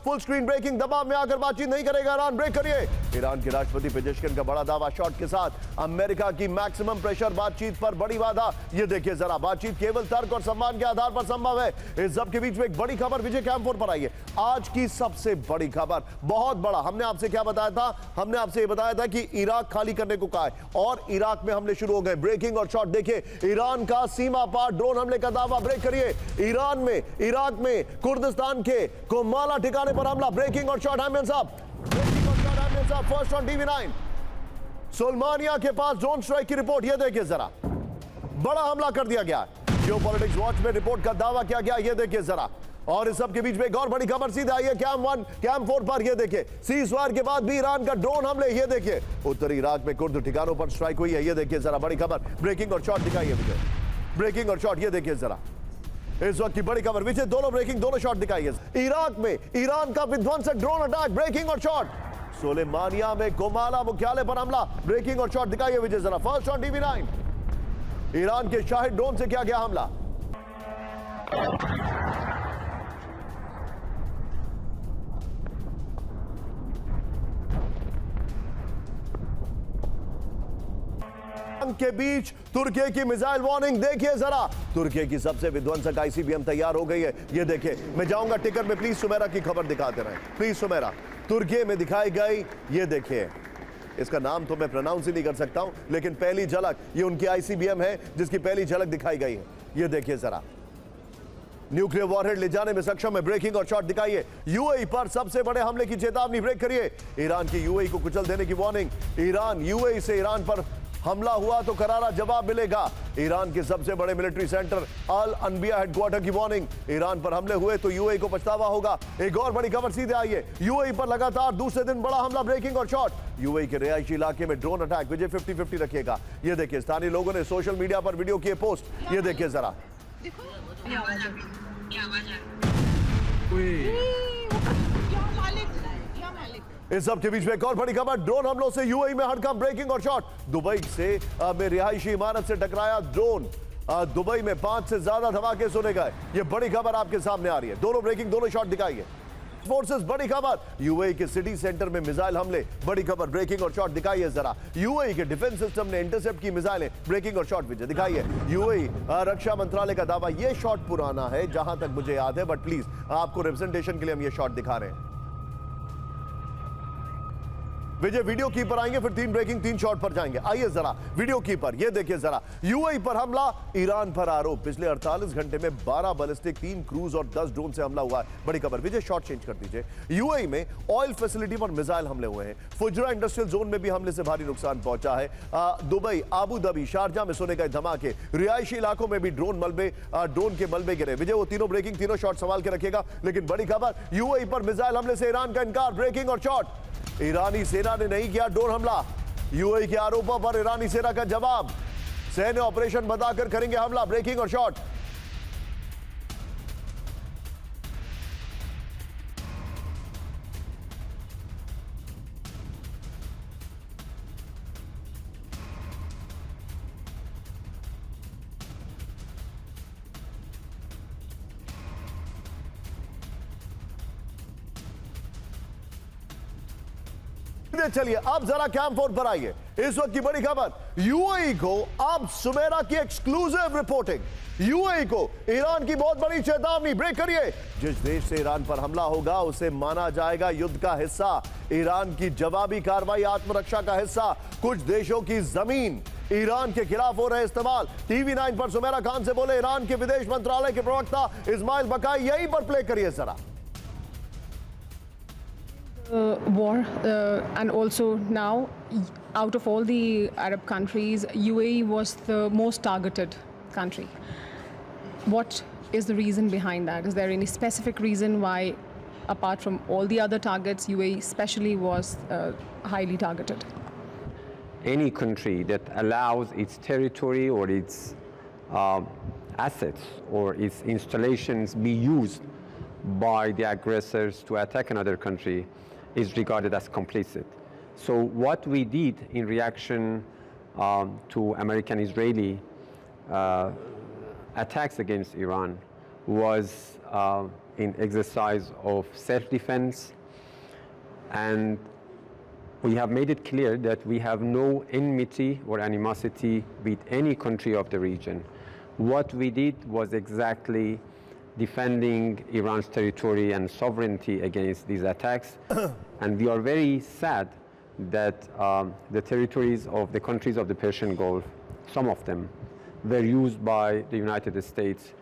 Full screen breaking, दबाव में आकर बातचीत नहीं करेगा ईरान, ब्रेक करिए। ईरान के राष्ट्रपति पेजेशकिन का बड़ा दावा, शॉट के साथ अमेरिका की मैक्सिमम प्रेशर, बातचीत पर बड़ी बाधा। ये देखिए जरा, बातचीत केवल तर्क और सम्मान के आधार पर संभव है। इस सब के बीच में एक बड़ी खबर विजय कैंप पर आई है, आज की सबसे बड़ी खबर, बहुत बड़ा। हमने आपसे क्या बताया था? हमने आपसे ये बताया था कि इराक खाली करने को कहा है और इराक में हमले शुरू हो गए। ब्रेकिंग और शॉट देखिए, ईरान का सीमा पार ड्रोन हमले का दावा, ब्रेक करिए। ईरान में, इराक में कुर्दिस्तान के कोमाला ठिकाने पर हमला, ब्रेकिंग और शॉट। हैमन साहब, ब्रेकिंग और शॉट, हैमन साहब, फर्स्ट ऑन टीवी9। सुलेमानिया के पास ड्रोन स्ट्राइक की रिपोर्ट, ये देखिए जरा, बड़ा हमला कर दिया गया। जियोपॉलिटिक्स वॉच में रिपोर्ट का दावा किया गया, ये देखिए जरा। और इस सब के बीच में एक और बड़ी खबर सीधे आई है कैंप 1, कैंप 4 पर, ये देखिए, सीज़फायर के बाद भी ईरान का ड्रोन हमले, ये देखिए, उत्तरी इराक में कुर्द ठिकानों पर स्ट्राइक हुई है, ये देखिए जरा, बड़ी खबर। ब्रेकिंग और शॉट दिखाइए मुझे, ब्रेकिंग और शॉट, ये देखिए जरा, इस वक्त की बड़ी खबर विजय, दोनों ब्रेकिंग, दोनों शॉट दिखाइए। इराक में ईरान का विध्वंसक ड्रोन अटैक, ब्रेकिंग और शॉट। सुलेमानिया में कोमाला मुख्यालय पर हमला, ब्रेकिंग और शॉट दिखाइए विजय जरा, फर्स्ट ऑन टीवी9। ईरान के शाहिद ड्रोन से किया गया हमला। के बीच तुर्की की मिसाइल वार्निंग, देखिए जरा, तुर्की की सबसे विध्वंसक आईसीबीएम तैयार हो गई है, ये देखिए। मैं जाऊंगा टिकर में, प्लीज सुमेरा की खबर दिखाते रहे, प्लीज सुमेरा। तुर्की में दिखाई गई, ये देखिए, इसका नाम तो मैं प्रोनाउंस ही नहीं कर सकता हूं, लेकिन पहली झलक, ये उनकी आईसीबीएम है जिसकी पहली झलक दिखाई गई है, ये देखिए जरा। न्यूक्लियर वॉरहेड ले जाने में सक्षम है, ब्रेकिंग और शॉट दिखाइए। यूएई पर सबसे बड़े हमले की चेतावनी, ब्रेक करिए। ईरान की यूएई को कुचल देने की वार्निंग, ईरान यूएई से ईरान पर हमला हुआ तो करारा जवाब मिलेगा। ईरान के सबसे बड़े मिलिट्री सेंटर अल अनबिया हेडक्वार्टर की वार्निंग, ईरान पर हमले हुए तो यूएई को पछतावा होगा। एक और बड़ी खबर सीधे आई है, यूएई पर लगातार दूसरे दिन बड़ा हमला, ब्रेकिंग और शॉट। यूएई के रिहायशी इलाके में ड्रोन अटैक, विजय 50-50 रखिएगा। ये देखिए, स्थानीय लोगों ने सोशल मीडिया पर वीडियो किए पोस्ट, ये देखिए जरा। इस सब के बीच में एक और बड़ी खबर, ड्रोन हमलों से यूएई में हड़कंप, ब्रेकिंग और शॉट। दुबई से में रिहायशी इमारत से टकराया ड्रोन, दुबई में 5 से ज्यादा धमाके सुने गए, ये बड़ी खबर आपके सामने आ रही है। दोनों ब्रेकिंग, दोनों शॉट दिखाइए। फोर्सेस, बड़ी खबर, यूएई के सिटी सेंटर में मिसाइल हमले, बड़ी खबर, ब्रेकिंग और शॉट दिखाइए जरा। यूएई के डिफेंस सिस्टम ने इंटरसेप्ट की मिसाइलें, ब्रेकिंग और शॉट विजय दिखाइए। यूएई रक्षा मंत्रालय का दावा, ये शॉट पुराना है जहां तक मुझे याद है, बट प्लीज आपको रिप्रेजेंटेशन के लिए हम ये शॉट दिखा रहे हैं। विजय वीडियो की पर आएंगे, फिर 3 ब्रेकिंग 3 शॉट पर जाएंगे। आइए जरा वीडियो की पर, ये देखिए जरा, यूएई पर हमला, ईरान पर आरोप। पिछले 48 घंटे में 12 बैलिस्टिक, 3 क्रूज और 10 ड्रोन से हमला हुआ है, बड़ी खबर। विजय शॉट चेंज कर दीजिए। यूएई में ऑयल फैसिलिटी पर मिसाइल हमले हुए हैं, फुजरा इंडस्ट्रियल जोन में भी हमले से भारी नुकसान पहुंचा है। दुबई, आबू धाबी, शारजा में सुने गए धमाके, रिहायशी इलाकों में भी ड्रोन के मलबे गिरे। विजय वो तीनों ब्रेकिंग, तीनों शॉट संभाल के रखेगा, लेकिन बड़ी खबर, यूएई पर मिसाइल हमले से ईरान का इनकार, ब्रेकिंग और शॉट। ईरानी सेना ने नहीं किया ड्रोन हमला, यूएई के आरोपों पर ईरानी सेना का जवाब, सैन्य ऑपरेशन बताकर करेंगे हमला, ब्रेकिंग और शॉट। चलिए अब जरा कैंप 4 पर आइए। इस वक्त की बड़ी खबर, यूएई को अब सुमेरा की एक्सक्लूसिव रिपोर्टिंग, यूएई को ईरान की बहुत बड़ी चेतावनी, ब्रेक करिए। जिस देश से ईरान पर हमला होगा उसे माना जाएगा युद्ध का हिस्सा, ईरान की जवाबी कार्रवाई आत्मरक्षा का हिस्सा। कुछ देशों की जमीन ईरान के खिलाफ हो रहे इस्तेमाल। टीवी9 पर सुमेरा खान से बोले ईरान के विदेश मंत्रालय के प्रवक्ता इस्माइल बकाई, यहीं पर प्ले करिए जरा। War and also now, out of all the Arab countries, UAE was the most targeted country. What is the reason behind that? Is there any specific reason why, apart from all the other targets, UAE especially was highly targeted? Any country that allows its territory or its assets or its installations be used by the aggressors to attack another country is regarded as complicit. So what we did in reaction to American-Israeli attacks against Iran was in exercise of self-defense, and we have made it clear that we have no enmity or animosity with any country of the region. What we did was exactly defending Iran's territory and sovereignty against these attacks. And we are very sad that the territories of the countries of the Persian Gulf, some of them, were used by the United States